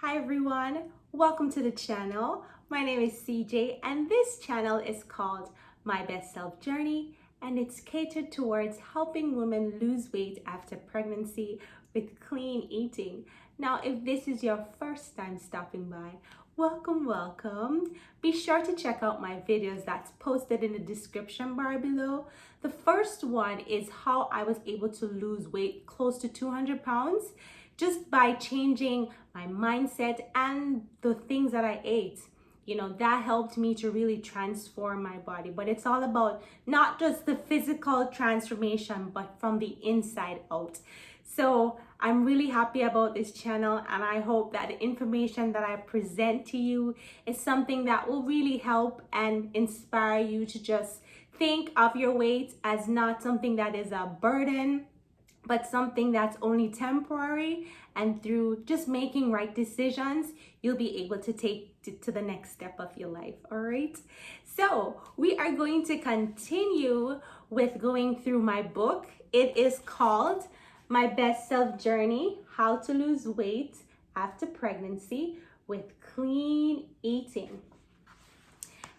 Hi everyone, welcome to the channel. My name is CJ and this channel is called My Best Self Journey and it's catered towards helping women lose weight after pregnancy with clean eating. Now, if this is your first time stopping by, welcome. Be sure to check out my videos that's posted in the description bar below. The first one is how I was able to lose weight close to 200 pounds just by changing my mindset and the things that I ate. That helped me to really transform my body. But it's all about not just the physical transformation, but from the inside out. So I'm really happy about this channel, and I hope that the information that I present to you is something that will really help and inspire you to just think of your weight as not something that is a burden, but something that's only temporary, and through just making right decisions, you'll be able to take it to the next step of your life. All right, so we are going to continue with going through my book. It is called My Best Self Journey: How to Lose Weight After Pregnancy with Clean Eating.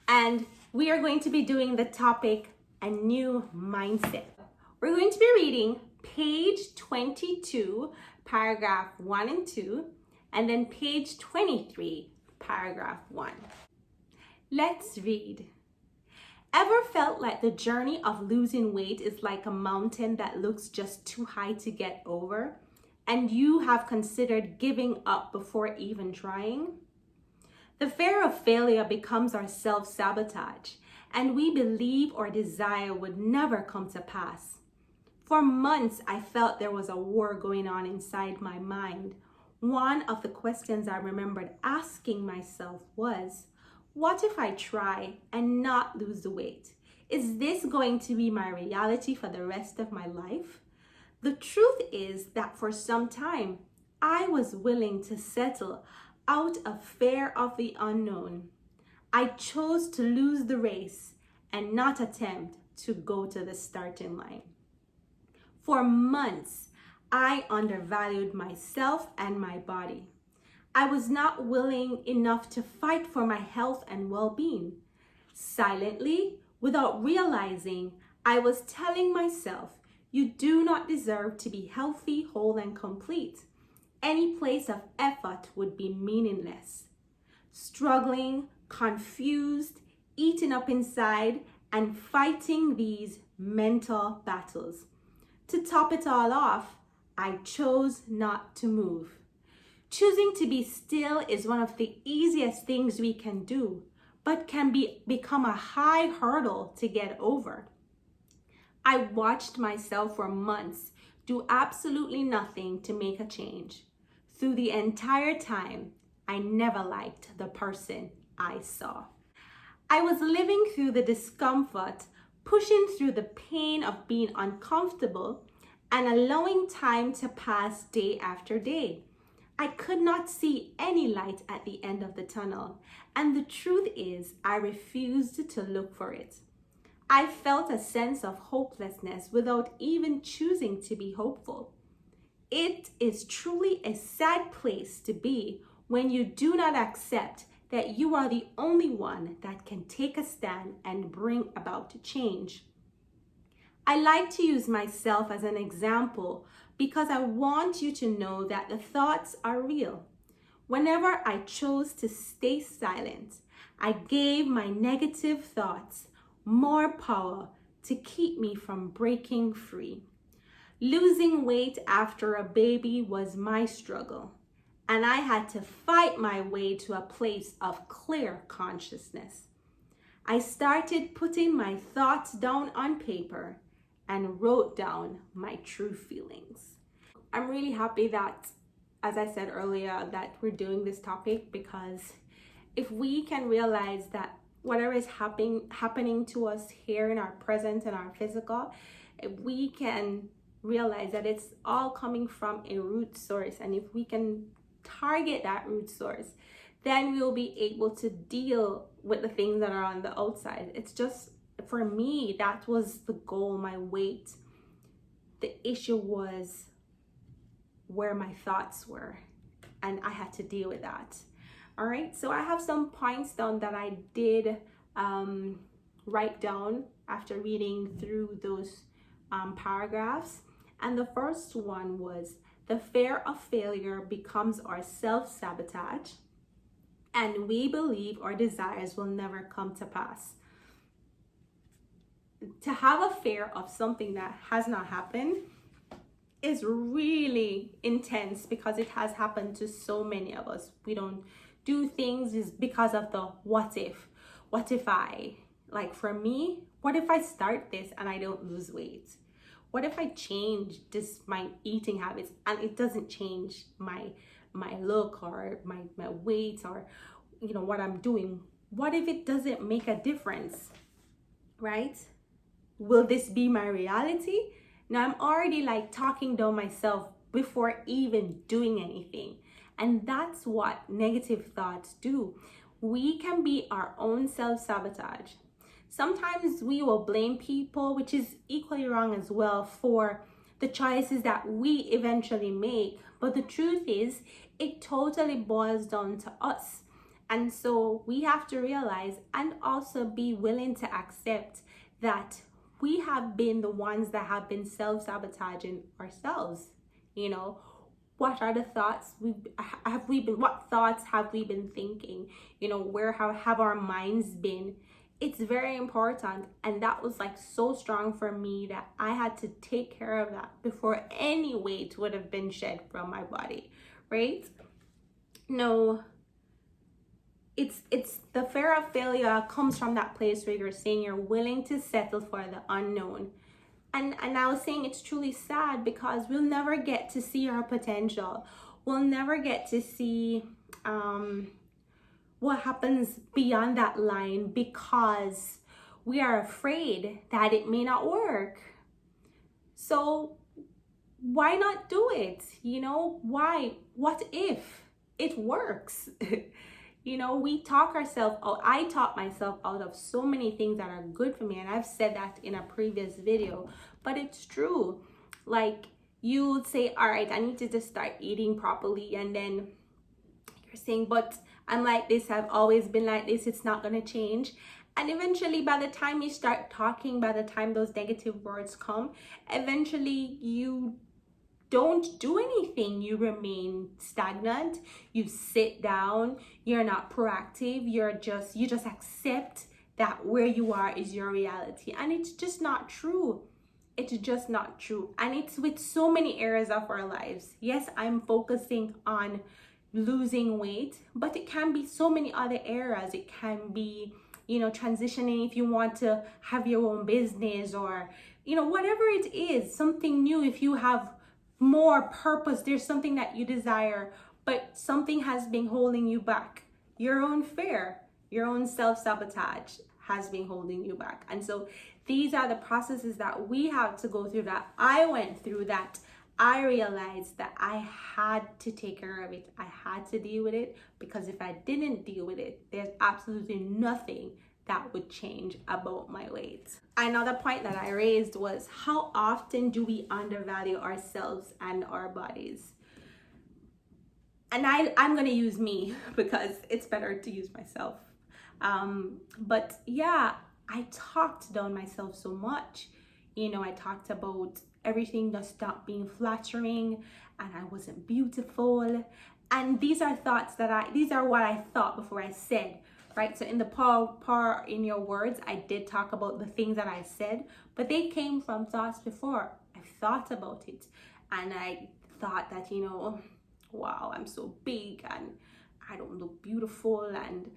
And we are going to be doing the topic, a new mindset. We're going to be reading page 22, paragraph 1 and 2, and then page 23, paragraph 1. Let's read. Ever felt like the journey of losing weight is like a mountain that looks just too high to get over, and you have considered giving up before even trying? The fear of failure becomes our self-sabotage, and we believe or desire would never come to pass. For months, I felt there was a war going on inside my mind. One of the questions I remembered asking myself was, what if I try and not lose the weight? Is this going to be my reality for the rest of my life? The truth is that for some time, I was willing to settle out of fear of the unknown. I chose to lose the race and not attempt to go to the starting line. For months, I undervalued myself and my body. I was not willing enough to fight for my health and well-being. Silently, without realizing, I was telling myself, you do not deserve to be healthy, whole, and complete. Any place of effort would be meaningless. Struggling, confused, eaten up inside, and fighting these mental battles. To top it all off, I chose not to move. Choosing to be still is one of the easiest things we can do, but can become a high hurdle to get over. I watched myself for months do absolutely nothing to make a change. Through the entire time, I never liked the person I saw. I was living through the discomfort, pushing through the pain of being uncomfortable, and allowing time to pass day after day. I could not see any light at the end of the tunnel, and the truth is, I refused to look for it. I felt a sense of hopelessness without even choosing to be hopeful. It is truly a sad place to be when you do not accept that you are the only one that can take a stand and bring about change. I like to use myself as an example because I want you to know that the thoughts are real. Whenever I chose to stay silent, I gave my negative thoughts more power to keep me from breaking free. Losing weight after a baby was my struggle, and I had to fight my way to a place of clear consciousness. I started putting my thoughts down on paper and wrote down my true feelings. I'm really happy that, as I said earlier, that we're doing this topic, because if we can realize that whatever is happening to us here in our present and our physical, if we can realize that it's all coming from a root source, and if we can target that root source, then we'll be able to deal with the things that are on the outside. It's just, for me, that was the goal, my weight. The issue was where my thoughts were. and I had to deal with that. All right, so I have some points down that I did write down after reading through those paragraphs. And the first one was, the fear of failure becomes our self-sabotage, and we believe our desires will never come to pass. To have a fear of something that has not happened is really intense, because it has happened to so many of us. We don't do things is because of the what if. What if I, like for me, what if I start this and I don't lose weight? What if I change this, my eating habits, and it doesn't change my look or my weight, or what I'm doing? What if it doesn't make a difference, right? Will this be my reality? Now I'm already like talking down myself before even doing anything. And that's what negative thoughts do. We can be our own self-sabotage. Sometimes we will blame people, which is equally wrong as well, for the choices that we eventually make. But the truth is, it totally boils down to us. And so we have to realize and also be willing to accept that we have been the ones that have been self-sabotaging ourselves. What are the thoughts what thoughts have we been thinking? Where have our minds been? It's very important, and that was like so strong for me that I had to take care of that before any weight would have been shed from my body, right? No, it's the fear of failure comes from that place where you're saying you're willing to settle for the unknown. And I was saying it's truly sad, because we'll never get to see our potential. We'll never get to see what happens beyond that line, because we are afraid that it may not work. So why not do it? Why? What if it works? We talk ourselves out. I talk myself out of so many things that are good for me, and I've said that in a previous video, but it's true. Like, you say, all right, I need to just start eating properly, and then you're saying, but I'm like this, I've always been like this, it's not going to change. And eventually, by the time you start talking, by the time those negative words come, eventually you don't do anything. You remain stagnant, you sit down, you're not proactive, you just accept that where you are is your reality. And it's just not true. It's just not true. And it's with so many areas of our lives. Yes, I'm focusing on losing weight, but it can be so many other areas. It can be, transitioning if you want to have your own business, or, whatever it is, something new. If you have more purpose, there's something that you desire, but something has been holding you back. Your own fear, your own self-sabotage has been holding you back. And so these are the processes that we have to go through, that I went through, that I realized that I had to take care of it. I had to deal with it, because if I didn't deal with it, there's absolutely nothing that would change about my weight. Another point that I raised was, how often do we undervalue ourselves and our bodies? And I'm going to use me because it's better to use myself. But yeah, I talked down myself so much. I talked about everything just stopped being flattering, and I wasn't beautiful. And these are these are what I thought before I said, right? So in the power in your words, I did talk about the things that I said, but they came from thoughts before. I thought about it, and I thought that, wow, I'm so big and I don't look beautiful, and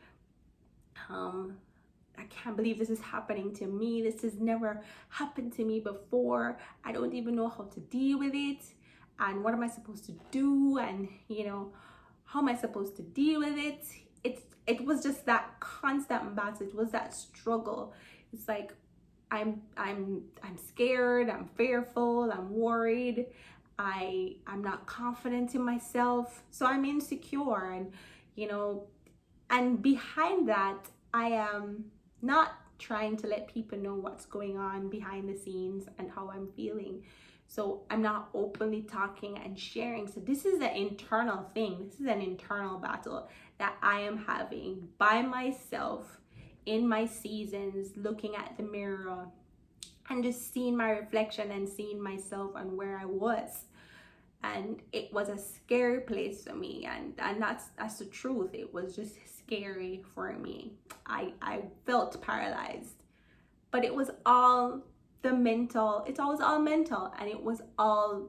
I can't believe this is happening to me. This has never happened to me before. I don't even know how to deal with it. And what am I supposed to do? And, how am I supposed to deal with it? It was just that constant battle. It was that struggle. It's like, I'm scared, I'm fearful, I'm worried. I'm not confident in myself. So I'm insecure, and, and behind that, I am not trying to let people know what's going on behind the scenes and how I'm feeling, So I'm not openly talking and sharing. So this is an internal thing. This is an internal battle that I am having by myself in my seasons, looking at the mirror and just seeing my reflection and seeing myself and where I was. And it was a scary place for me, and that's the truth. It was just scary for me. I felt paralyzed, but it was all the mental. It's always all mental, and it was all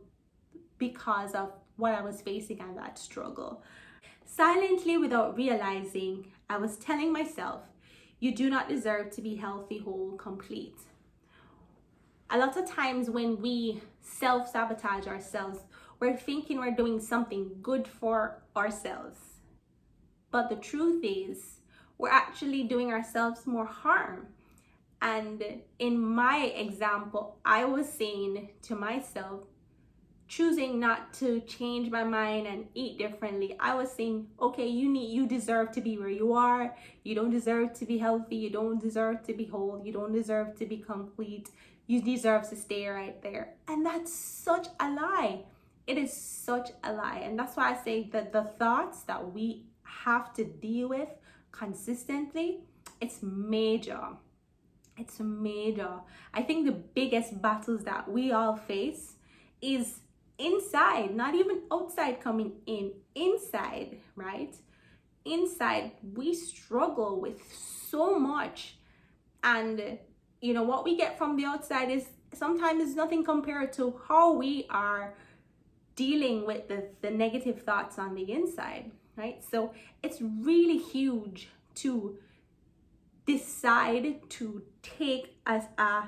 because of what I was facing and that struggle. Silently, without realizing, I was telling myself, you do not deserve to be healthy, whole, complete. A lot of times when we self-sabotage ourselves, we're thinking we're doing something good for ourselves. But the truth is, we're actually doing ourselves more harm. And in my example, I was saying to myself, choosing not to change my mind and eat differently, I was saying, okay, you deserve to be where you are. You don't deserve to be healthy. You don't deserve to be whole. You don't deserve to be complete. You deserve to stay right there. And that's such a lie. It is such a lie. And that's why I say that the thoughts that we have to deal with consistently, it's major. It's major. I think the biggest battles that we all face is inside, not even outside coming in, inside, right? Inside, we struggle with so much. And what we get from the outside is sometimes nothing compared to how we are dealing with the negative thoughts on the inside, right? So it's really huge to decide to take as a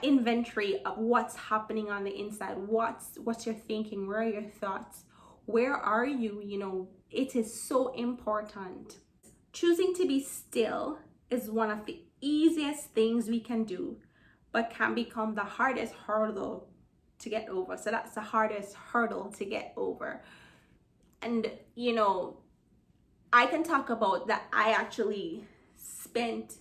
inventory of what's happening on the inside. What's your thinking? Where are your thoughts? Where are you? It is so important. Choosing to be still is one of the easiest things we can do, but can become the hardest hurdle to get over. So that's the hardest hurdle to get over. And I can talk about that. I actually spent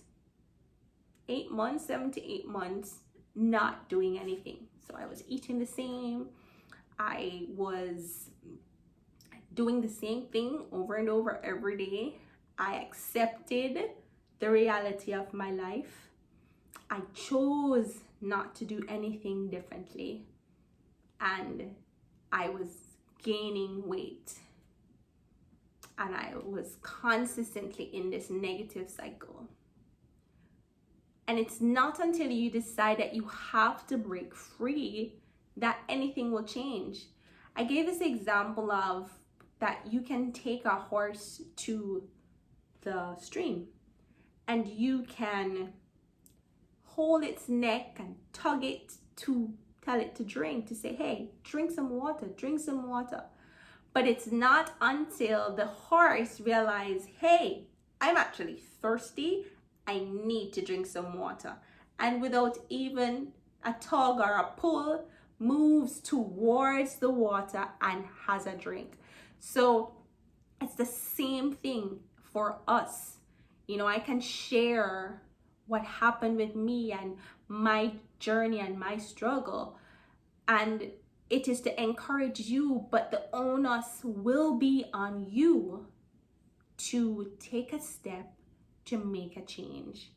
7 to 8 months not doing anything. So I was eating the same. I was doing the same thing over and over every day. I accepted the reality of my life. I chose not to do anything differently. And I was gaining weight. And I was consistently in this negative cycle. And it's not until you decide that you have to break free that anything will change. I gave this example of that you can take a horse to the stream and you can hold its neck and tug it to tell it to drink, to say, hey, drink some water, drink some water. But it's not until the horse realizes, hey, I'm actually thirsty, I need to drink some water. And without even a tug or a pull, moves towards the water and has a drink. So it's the same thing for us. I can share what happened with me and my journey and my struggle. And it is to encourage you, but the onus will be on you to take a step to make a change.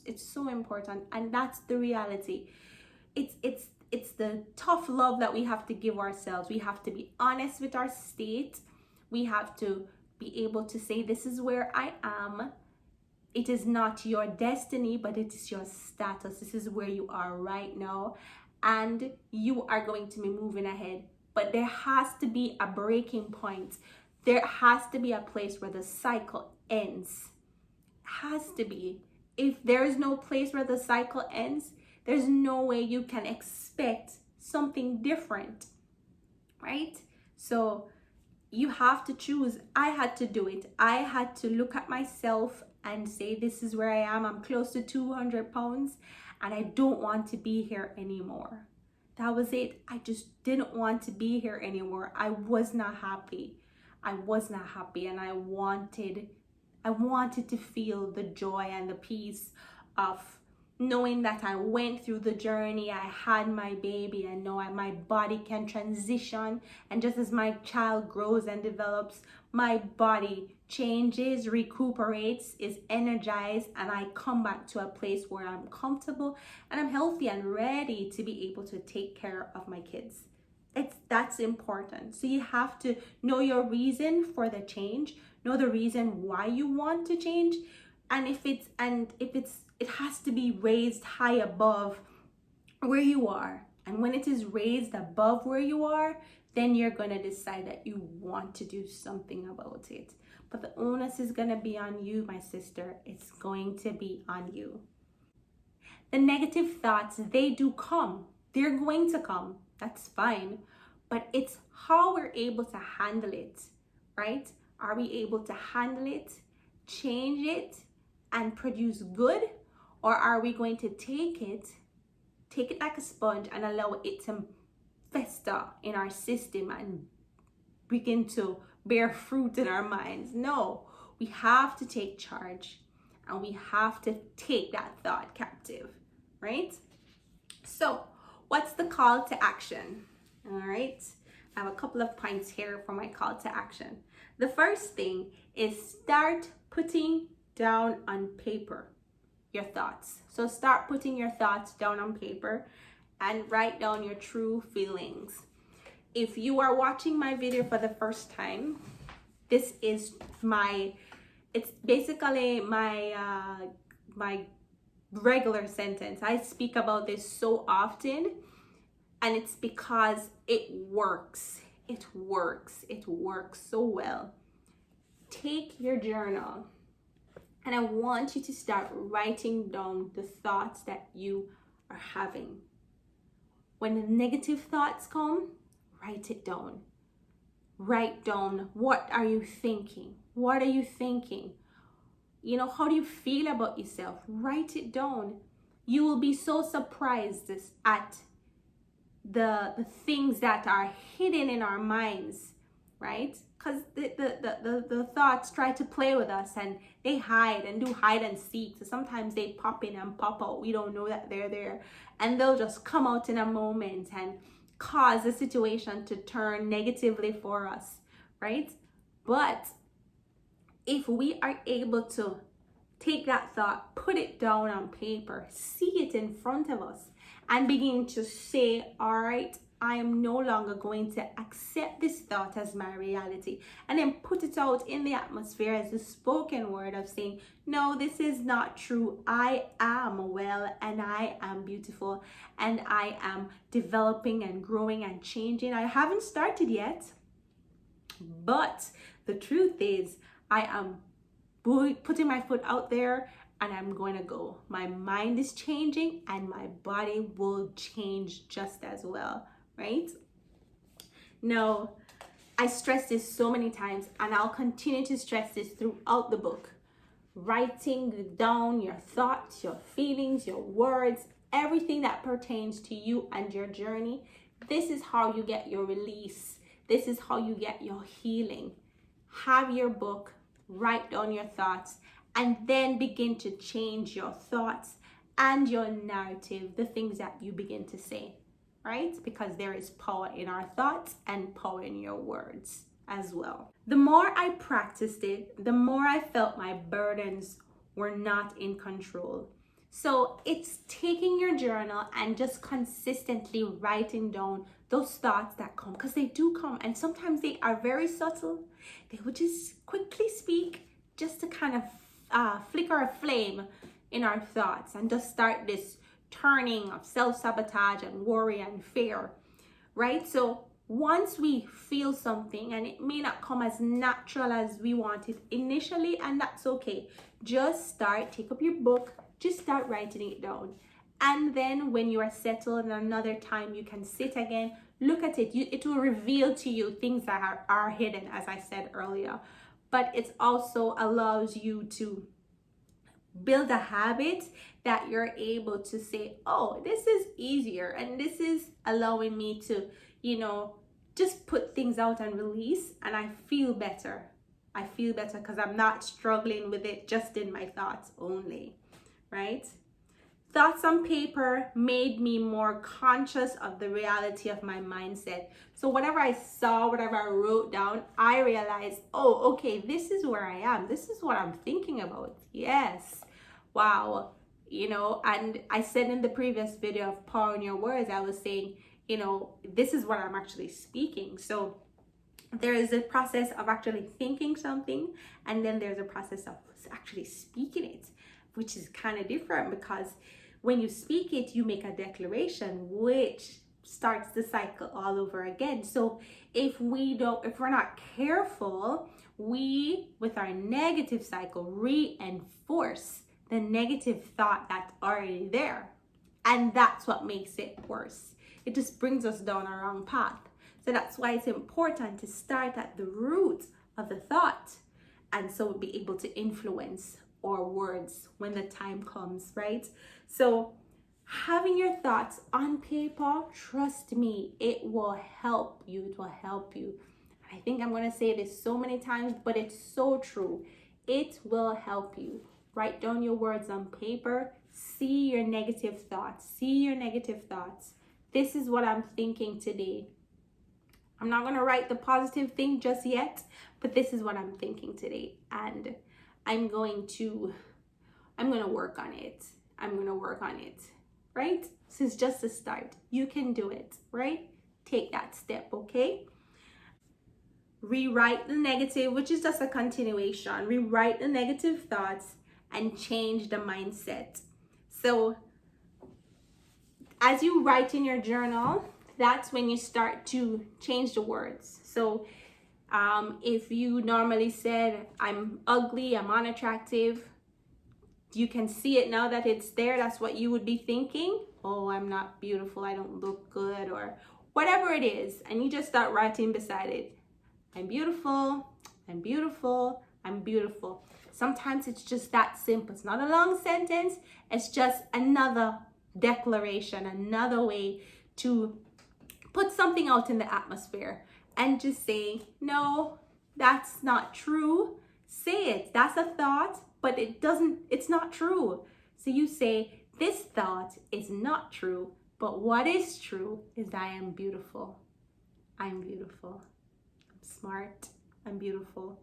It's so important, and that's the reality. It's the tough love that we have to give ourselves. We have to be honest with our state. We have to be able to say, this is where I am. It is not your destiny, but it is your status. This is where you are right now, and you are going to be moving ahead. But there has to be a breaking point. There has to be a place where the cycle ends. Has to be. If there is no place where the cycle ends, there's no way you can expect something different, right? So you have to choose. I had to do it. I had to look at myself and say, this is where I am. I'm close to 200 pounds and I don't want to be here anymore. That was it. I just didn't want to be here anymore. I was not happy. And I wanted to feel the joy and the peace of knowing that I went through the journey, I had my baby, and now my body can transition. And just as my child grows and develops, my body changes, recuperates, is energized, and I come back to a place where I'm comfortable and I'm healthy and ready to be able to take care of my kids. That's important. So you have to know your reason for the change, know the reason why you want to change, and if it's it has to be raised high above where you are. And when it is raised above where you are, then you're going to decide that you want to do something about it. But the onus is going to be on you, my sister. It's going to be on you. The negative thoughts, they do come. They're going to come. That's fine. But it's how we're able to handle it, right? Are we able to handle it, change it, and produce good? Or are we going to take it like a sponge and allow it to fester in our system and begin to bear fruit in our minds? No, we have to take charge and we have to take that thought captive, right? So what's the call to action? All right, I have a couple of points here for my call to action. The first thing is start putting down on paper your thoughts. So start putting your thoughts down on paper and write down your true feelings. If you are watching my video for the first time, this is it's basically my regular sentence. I speak about this so often, and it's because it works. It works so well. Take your journal, and I want you to start writing down the thoughts that you are having. When the negative thoughts come, write it down. Write down, what are you thinking? What are you thinking? You know, how do you feel about yourself? Write it down. You will be so surprised at the things that are hidden in our minds, right? Because the thoughts try to play with us, and they hide and do hide and seek. So sometimes they pop in and pop out. We don't know that they're there, and they'll just come out in a moment and cause the situation to turn negatively for us, right? But if we are able to take that thought, put it down on paper, see it in front of us, and begin to say, all right, I am no longer going to accept this thought as my reality, and then put it out in the atmosphere as a spoken word of saying, no, this is not true. I am well, and I am beautiful, and I am developing and growing and changing. I haven't started yet, but the truth is I am putting my foot out there, and I'm going to go. My mind is changing, and my body will change just as well, right? Now, I stress this so many times, and I'll continue to stress this throughout the book. Writing down your thoughts, your feelings, your words, everything that pertains to you and your journey. This is how you get your release. This is how you get your healing. Have your book, write down your thoughts, and then begin to change your thoughts and your narrative, the things that you begin to say, right? Because there is power in our thoughts and power in your words as well. The more I practiced it, the more I felt my burdens were not in control. So it's taking your journal and just consistently writing down those thoughts that come, because they do come, and sometimes they are very subtle. They will just quickly speak, just to kind of flicker a flame in our thoughts and just start this turning of self-sabotage and worry and fear, right? So once we feel something, and it may not come as natural as we want it initially, and that's okay, just take up your book, just start writing it down. And then when you are settled, and another time you can sit again, look at it. It will reveal to you things that are hidden, as I said earlier. But it also allows you to build a habit that you're able to say, oh, this is easier, and this is allowing me to, just put things out and release, and I feel better. I feel better because I'm not struggling with it just in my thoughts only, right? thoughts on paper made me more conscious of the reality of my mindset. So whatever I saw, whatever I wrote down, I realized, oh, okay, this is where I am. This is what I'm thinking about. Yes. Wow. And I said in the previous video of Power in Your Words, I was saying, this is what I'm actually speaking. So there is a process of actually thinking something, and then there's a process of actually speaking it, which is kind of different, because when you speak it, you make a declaration, which starts the cycle all over again. So if we're not careful, we, with our negative cycle, reinforce the negative thought that's already there. And that's what makes it worse. It just brings us down a wrong path. So that's why it's important to start at the root of the thought, and so we'll be able to influence our words when the time comes, right? So having your thoughts on paper, trust me, it will help you. It will help you. I think I'm going to say this so many times, but it's so true. It will help you. Write down your words on paper. See your negative thoughts. See your negative thoughts. This is what I'm thinking today. I'm not going to write the positive thing just yet, but this is what I'm thinking today. And I'm going to work on it. I'm going to work on it, right? This is just a start. You can do it, right? Take that step, okay? Rewrite the negative, which is just a continuation. Rewrite the negative thoughts and change the mindset. So as you write in your journal, that's when you start to change the words. So if you normally said, I'm ugly, I'm unattractive, you can see it now that it's there. That's what you would be thinking. Oh, I'm not beautiful, I don't look good, or whatever it is. And you just start writing beside it. I'm beautiful, I'm beautiful, I'm beautiful. Sometimes it's just that simple. It's not a long sentence. It's just another declaration, another way to put something out in the atmosphere, and just say, no, that's not true. Say it. That's a thought, but it's not true. So you say, this thought is not true, but what is true is I am beautiful. I'm beautiful. I'm smart. I'm beautiful.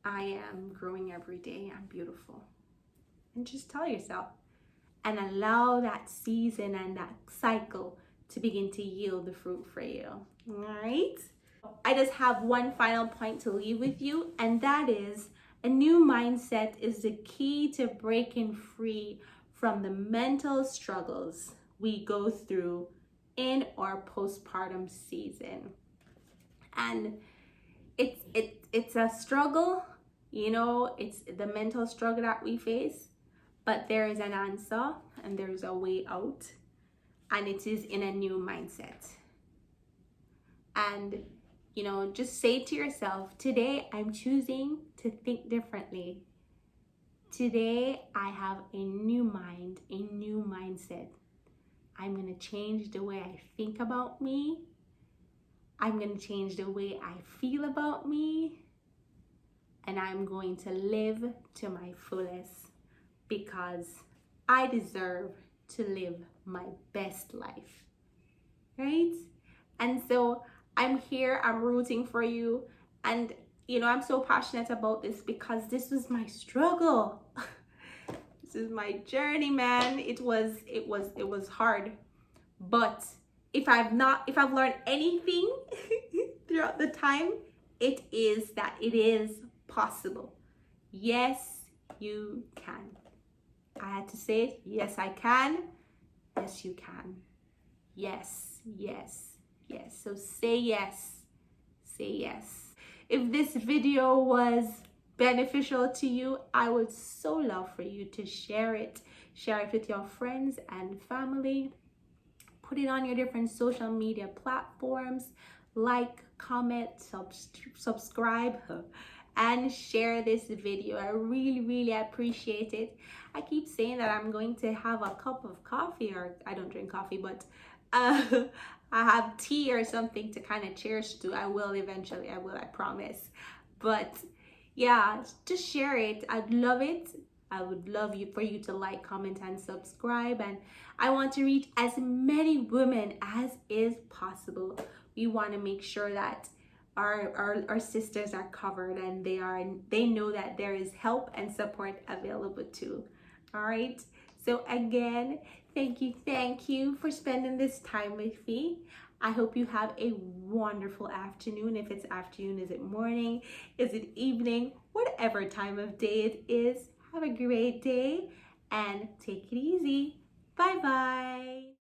I am growing every day. I'm beautiful. And just tell yourself, and allow that season and that cycle to begin to yield the fruit for you. All right. I just have one final point to leave with you, and that is, a new mindset is the key to breaking free from the mental struggles we go through in our postpartum season. And it's a struggle, it's the mental struggle that we face, but there is an answer and there is a way out, and it is in a new mindset. And just say to yourself, today I'm choosing to think differently. Today I have a new mind, a new mindset. I'm going to change the way I think about me. I'm going to change the way I feel about me. And I'm going to live to my fullest, because I deserve to live my best life, right? And so I'm here, I'm rooting for you. And I'm so passionate about this because this was my struggle. This is my journey, man. It was hard. But if I've learned anything throughout the time, it is that it is possible. Yes, you can. I had to say it. Yes, I can. Yes, you can. Yes, yes, yes. So say yes. Say yes. If this video was beneficial to you, I would so love for you to share it. Share it with your friends and family. Put it on your different social media platforms. Like, comment, subscribe, and share this video. I really, really appreciate it. I keep saying that I'm going to have a cup of coffee, or I don't drink coffee, but I have tea or something to kind of cheers to. I will eventually, I promise. But yeah, just share it. I'd love it. I would love for you to like, comment, and subscribe. And I want to reach as many women as is possible. We want to make sure that our sisters are covered, and they know that there is help and support available too. All right. So again, thank you for spending this time with me. I hope you have a wonderful afternoon. If it's afternoon, is it morning? Is it evening? Whatever time of day it is, have a great day and take it easy. Bye bye.